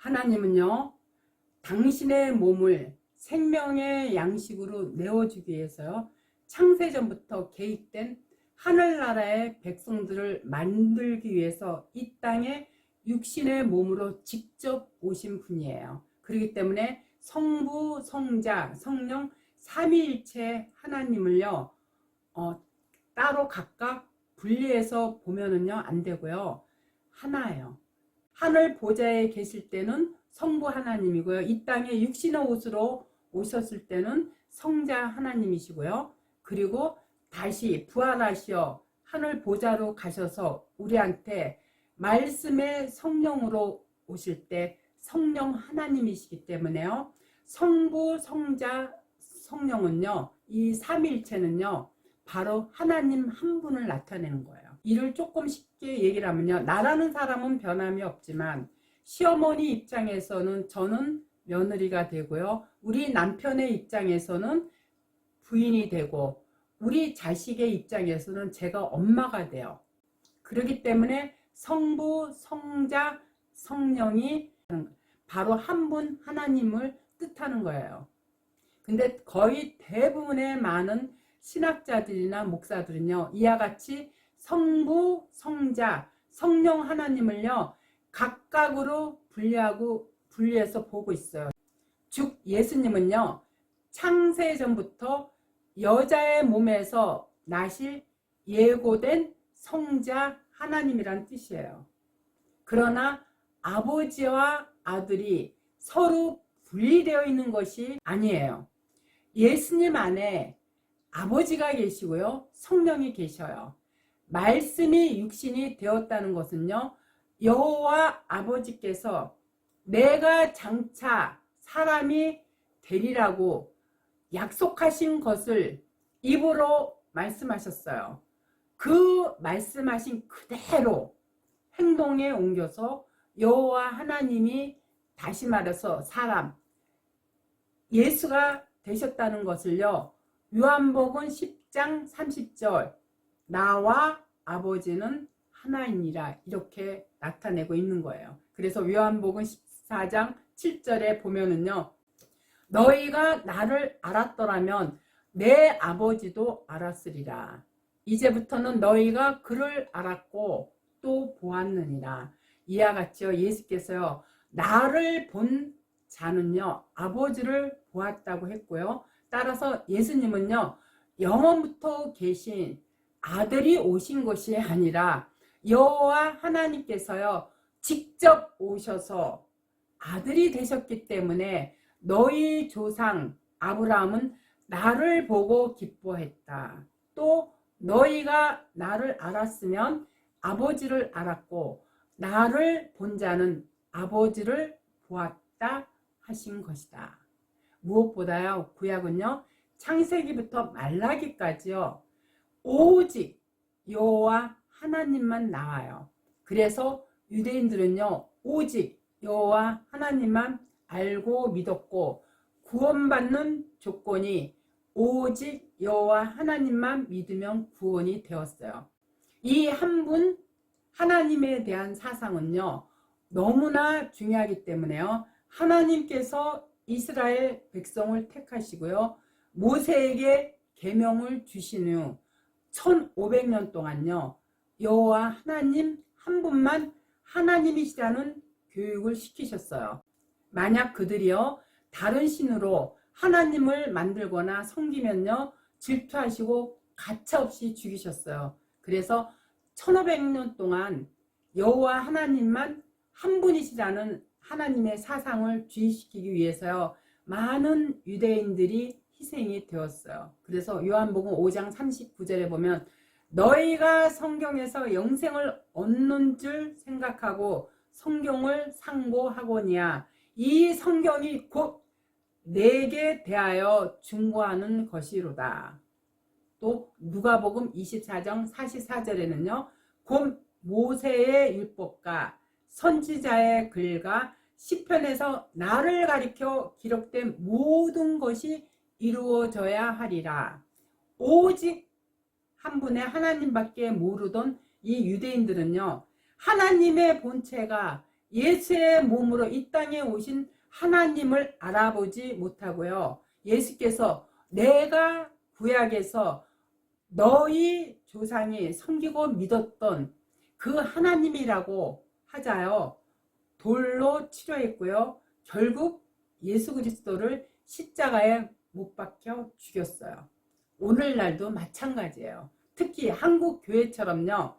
하나님은요, 당신의 몸을 생명의 양식으로 내어주기 위해서요, 창세전부터 계획된 하늘나라의 백성들을 만들기 위해서 이 땅에 육신의 몸으로 직접 오신 분이에요. 그렇기 때문에 성부, 성자, 성령 삼위일체 하나님을요, 따로 각각 분리해서 보면은요 안 되고요, 하나예요. 하늘 보좌에 계실 때는 성부 하나님이고요, 이 땅에 육신의 옷으로 오셨을 때는 성자 하나님이시고요, 그리고 다시 부활하시어 하늘 보좌로 가셔서 우리한테 말씀의 성령으로 오실 때 성령 하나님이시기 때문에요, 성부, 성자, 성령은요, 이 삼위일체는요 바로 하나님 한 분을 나타내는 거예요. 이를 조금 쉽게 얘기를 하면요, 나라는 사람은 변함이 없지만 시어머니 입장에서는 저는 며느리가 되고요, 우리 남편의 입장에서는 부인이 되고, 우리 자식의 입장에서는 제가 엄마가 돼요. 그렇기 때문에 성부, 성자, 성령이 바로 한 분 하나님을 뜻하는 거예요. 근데 거의 대부분의 많은 신학자들이나 목사들은요, 이와 같이 성부, 성자, 성령 하나님을요 각각으로 분리해서 보고 있어요. 즉 예수님은요, 창세전부터 여자의 몸에서 나실 예고된 성자 하나님이란 뜻이에요. 그러나 아버지와 아들이 서로 분리되어 있는 것이 아니에요. 예수님 안에 아버지가 계시고요, 성령이 계셔요. 말씀이 육신이 되었다는 것은요, 여호와 아버지께서 내가 장차 사람이 되리라고 약속하신 것을 입으로 말씀하셨어요. 그 말씀하신 그대로 행동에 옮겨서 여호와 하나님이, 다시 말해서 사람, 예수가 되셨다는 것을요, 요한복음 10장 30절 나와 아버지는 하나이니라 이렇게 나타내고 있는 거예요. 그래서 요한복음 14장 7절에 보면은요, 너희가 나를 알았더라면 내 아버지도 알았으리라. 이제부터는 너희가 그를 알았고 또 보았느니라. 이와 같이요, 예수께서요, 나를 본 자는요 아버지를 보았다고 했고요, 따라서 예수님은요 영원부터 계신 아들이 오신 것이 아니라 여호와 하나님께서요 직접 오셔서 아들이 되셨기 때문에 너희 조상 아브라함은 나를 보고 기뻐했다. 또 너희가 나를 알았으면 아버지를 알았고 나를 본 자는 아버지를 보았다 하신 것이다. 무엇보다요, 구약은요 창세기부터 말라기까지요 오직 여호와 하나님만 나와요. 그래서 유대인들은요 오직 여호와 하나님만 알고 믿었고, 구원받는 조건이 오직 여호와 하나님만 믿으면 구원이 되었어요. 이 한 분 하나님에 대한 사상은요 너무나 중요하기 때문에요, 하나님께서 이스라엘 백성을 택하시고요, 모세에게 계명을 주신 후 1500년 동안요 여호와 하나님 한 분만 하나님이시라는 교육을 시키셨어요. 만약 그들이요 다른 신으로 하나님을 만들거나 섬기면요 질투하시고 가차없이 죽이셨어요. 그래서 1500년 동안 여호와 하나님만 한 분이시라는 하나님의 사상을 주의시키기 위해서요 많은 유대인들이 희생이 되었어요. 그래서 요한복음 5장 39절에 보면 너희가 성경에서 영생을 얻는 줄 생각하고 성경을 상고하거니와 이 성경이 곧 내게 대하여 중고하는 것이로다. 또 누가복음 24장 44절에는요 곧 모세의 율법과 선지자의 글과 시편에서 나를 가리켜 기록된 모든 것이 이루어져야 하리라. 오직 한 분의 하나님밖에 모르던 이 유대인들은요 하나님의 본체가 예수의 몸으로 이 땅에 오신 하나님을 알아보지 못하고요. 예수께서 내가 구약에서 너희 조상이 섬기고 믿었던 그 하나님이라고 하자요. 돌로 치료했고요. 결국 예수 그리스도를 십자가에 못 박혀 죽였어요. 오늘날도 마찬가지예요. 특히 한국 교회처럼요.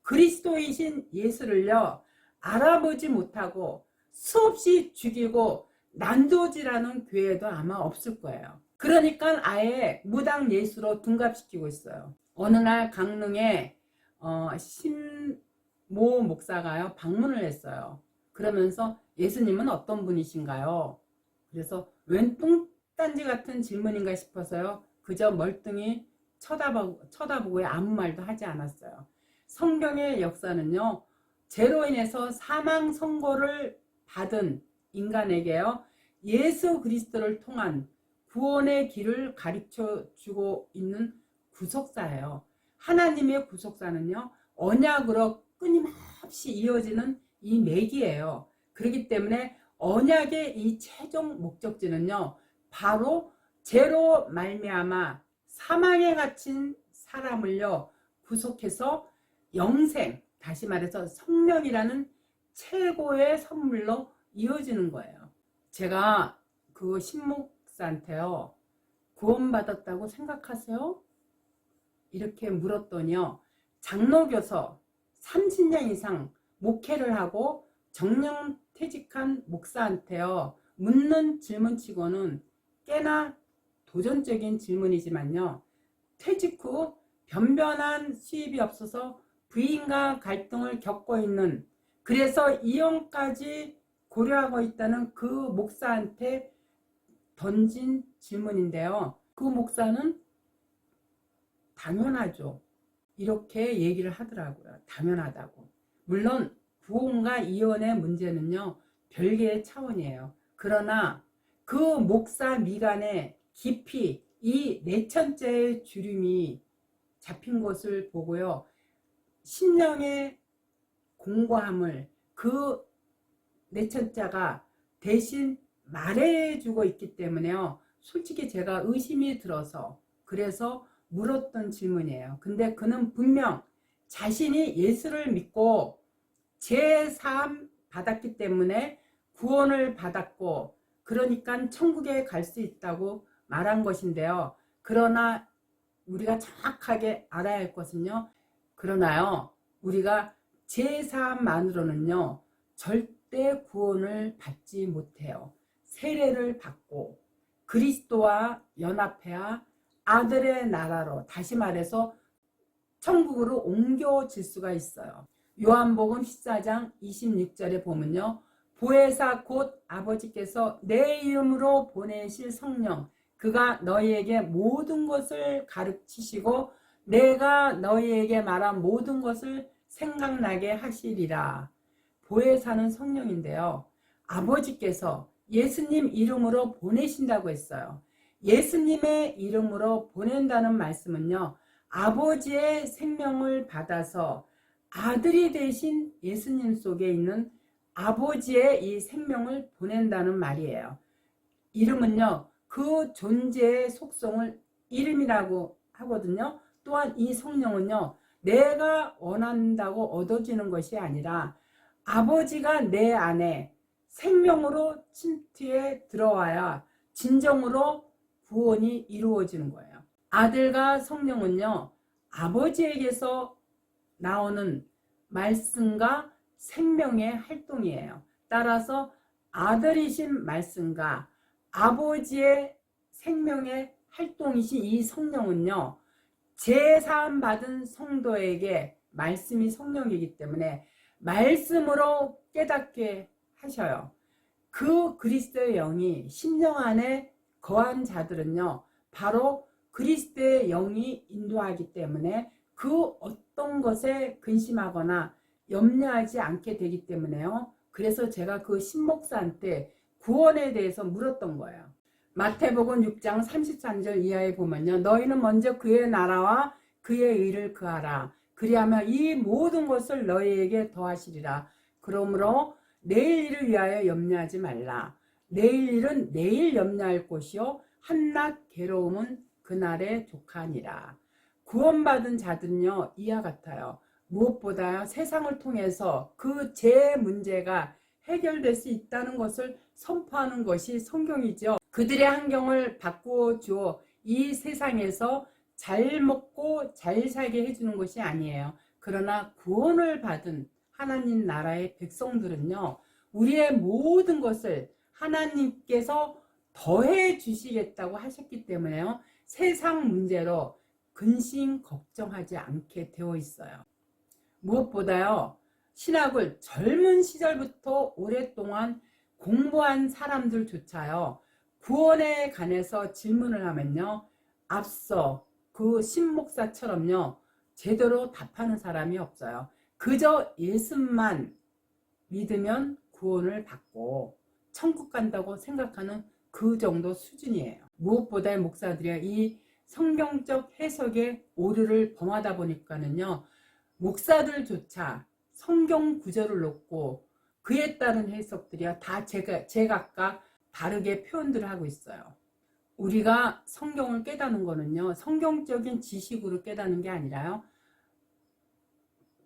그리스도이신 예수를요. 알아보지 못하고 수없이 죽이고 난도질하는 교회도 아마 없을 거예요. 그러니까 아예 무당 예수로 둔갑시키고 있어요. 어느 날 강릉에 신모 목사가요 방문을 했어요. 그러면서 예수님은 어떤 분이신가요? 그래서 웬 뚱딴지 같은 질문인가 싶어서요. 그저 멀뚱히 쳐다보고 아무 말도 하지 않았어요. 성경의 역사는요. 죄로 인해서 사망 선고를 받은 인간에게요. 예수 그리스도를 통한 구원의 길을 가르쳐 주고 있는 구속사예요. 하나님의 구속사는요. 언약으로 끊임없이 이어지는 이 맥이에요. 그렇기 때문에 언약의 이 최종 목적지는요. 바로 죄로 말미암아 사망에 갇힌 사람을요. 구속해서 영생, 다시 말해서 성령이라는 최고의 선물로 이어지는 거예요. 제가 그 신목사한테요. 구원받았다고 생각하세요? 이렇게 물었더니요. 장로교서 30년 이상 목회를 하고 정령 퇴직한 목사한테요. 묻는 질문치고는 꽤나 도전적인 질문이지만요. 퇴직 후 변변한 수입이 없어서 부인과 갈등을 겪고 있는, 그래서 이혼까지 고려하고 있다는 그 목사한테 던진 질문인데요. 그 목사는 당연하죠. 이렇게 얘기를 하더라고요. 당연하다고. 물론 부혼과 이혼의 문제는요. 별개의 차원이에요. 그러나 그 목사 미간에 깊이 이 내천자의 주름이 잡힌 것을 보고요. 심령의 공고함을 그 내천자가 대신 말해주고 있기 때문에요. 솔직히 제가 의심이 들어서 그래서 물었던 질문이에요. 근데 그는 분명 자신이 예수를 믿고 제사함 받았기 때문에 구원을 받았고 그러니까 천국에 갈 수 있다고 말한 것인데요. 그러나 우리가 정확하게 알아야 할 것은요. 그러나요. 우리가 제사함만으로는요. 절대 구원을 받지 못해요. 세례를 받고 그리스도와 연합해야 아들의 나라로, 다시 말해서 천국으로 옮겨질 수가 있어요. 요한복음 14장 26절에 보면요. 보혜사 곧 아버지께서 내 이름으로 보내실 성령, 그가 너희에게 모든 것을 가르치시고 내가 너희에게 말한 모든 것을 생각나게 하시리라. 보혜사는 성령인데요. 아버지께서 예수님 이름으로 보내신다고 했어요. 예수님의 이름으로 보낸다는 말씀은요. 아버지의 생명을 받아서 아들이 되신 예수님 속에 있는 아버지의 이 생명을 보낸다는 말이에요. 이름은요. 그 존재의 속성을 이름이라고 하거든요. 또한 이 성령은요. 내가 원한다고 얻어지는 것이 아니라 아버지가 내 안에 생명으로 침투해 들어와야 진정으로 구원이 이루어지는 거예요. 아들과 성령은요. 아버지에게서 나오는 말씀과 생명의 활동이에요. 따라서 아들이신 말씀과 아버지의 생명의 활동이신 이 성령은요. 제사함 받은 성도에게 말씀이 성령이기 때문에 말씀으로 깨닫게 하셔요. 그 그리스도의 영이 심령 안에 거한 자들은요. 바로 그리스도의 영이 인도하기 때문에 그 어떤 것에 근심하거나 염려하지 않게 되기 때문에요. 그래서 제가 그 신목사한테 구원에 대해서 물었던 거예요. 마태복음 6장 33절 이하에 보면요. 너희는 먼저 그의 나라와 그의 의를 구하라. 그리하면 이 모든 것을 너희에게 더하시리라. 그러므로 내일 일을 위하여 염려하지 말라. 내일 일은 내일 염려할 것이요 한낱 괴로움은 그날의 족하니라. 구원받은 자들은요 이와 같아요. 무엇보다 세상을 통해서 그 죄 문제가 해결될 수 있다는 것을 선포하는 것이 성경이죠. 그들의 환경을 바꾸어 주어 이 세상에서 잘 먹고 잘 살게 해주는 것이 아니에요. 그러나 구원을 받은 하나님 나라의 백성들은요 우리의 모든 것을 하나님께서 더해 주시겠다고 하셨기 때문에요 세상 문제로 근심 걱정하지 않게 되어 있어요. 무엇보다요 신학을 젊은 시절부터 오랫동안 공부한 사람들조차요 구원에 관해서 질문을 하면요 앞서 그 신목사처럼요 제대로 답하는 사람이 없어요. 그저 예수만 믿으면 구원을 받고 천국 간다고 생각하는 그 정도 수준이에요. 무엇보다 목사들이 이 성경적 해석의 오류를 범하다 보니까는요 목사들조차 성경 구절을 놓고 그에 따른 해석들이야 다 제각각 다르게 표현들을 하고 있어요. 우리가 성경을 깨닫는 거는요 성경적인 지식으로 깨닫는 게 아니라요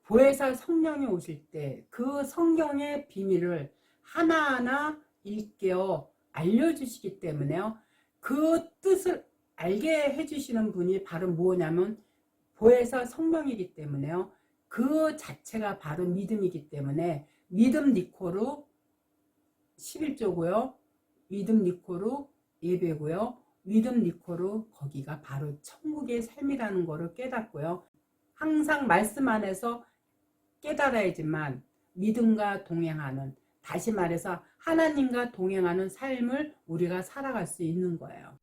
보혜사 성령이 오실 때 그 성경의 비밀을 하나하나 일깨어 알려주시기 때문에요 그 뜻을 알게 해주시는 분이 바로 뭐냐면 보혜사 성령이기 때문에요 그 자체가 바로 믿음이기 때문에 믿음 니코르 11조고요 믿음 니코르 예배고요 믿음 니코르 거기가 바로 천국의 삶이라는 것을 깨닫고요 항상 말씀 안에서 깨달아야지만 믿음과 동행하는 다시 말해서 하나님과 동행하는 삶을 우리가 살아갈 수 있는 거예요.